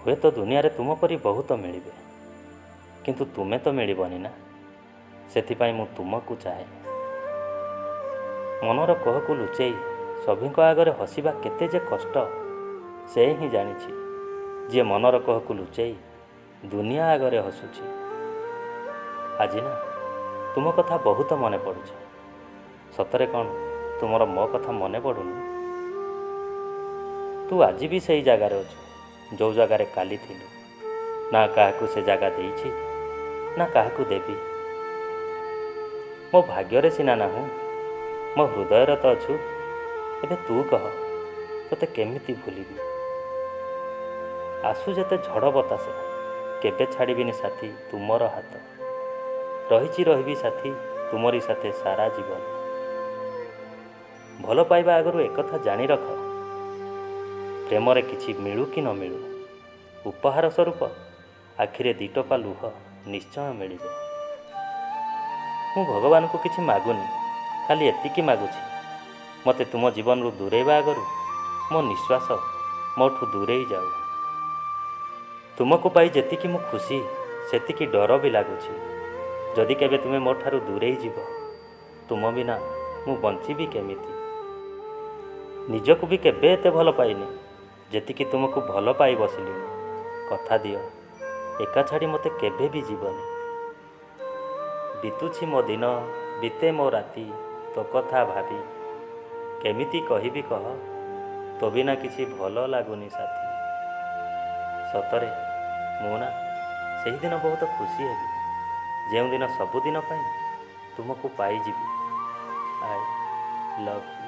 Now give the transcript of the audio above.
हुए तो दुनिया रे तुम परी बहुत मिलिबे, किंतु तुमे तो मिलबनी ना। सेथिपाई मु तुमको चाहे। मनर कहकु लुचेई सभी आगरे हसिबा केते जे कष्ट से ही जानिछि। जे मनर कहकु लुचेई दुनिया आगरे हसुछि। आज ना तुम कथा बहुत मने पड़ुछ। सतरे कौन तुमर मो कथा मने पड़ुनी? तू आज भी सही जगार अच्छु जो जगार काली थिलु। ना काहाकू से जगह देइछि ना काहाकू देबी। मो भाग्ୟରେ सिना ना हूँ, मो हृदय तो अच्छु। एबे तू कह तोते केमिति भूलिबी? आसु जेते झड़ बतास केबे छाड़िबिनी साथी तुमर हाथ। रहिछि रहिबी साथी तुमरी साथे सारा जीवन। भल पाइबा आगरू एक कथा जानी रख, प्रेमरे किछि मिलू कि न मिलू, उपहार स्वरूप आखिरे दिटोपा लुह निश्चय मिलिबे। मु भगवान को किछि मागुनी, खाली एतिकी मागुछि मते तुम जीवन रु दूरेबा आगरू मो निश्वास मोठू दूरेई जाऊ। तुमको पाई जेतिकी मु खुशी सेतिकी डर भी लागुछि। जदि केबे तुमे मो ठारू दूरेई जीव, तुम बिना मु बंचिबी केमिति? निजको भी केबे एते भल पाइनी जेतिकी तुमको भल पाई बसिली। कथा दियो एका छाड़ी मते केबे भी जीवनी। बीतुछि मो दिन बीते मो राति तो कथा भाबी। केमिति कहिबी कह तो बिना किछि भल लागुनी साथी। सतरे मु ना सेही दिन बहुत खुशी हेबी ଯେଉଁ दिन ସବୁଦିନ ପାଇଁ ତୁମକୁ ପାଇଯିବି। I love you।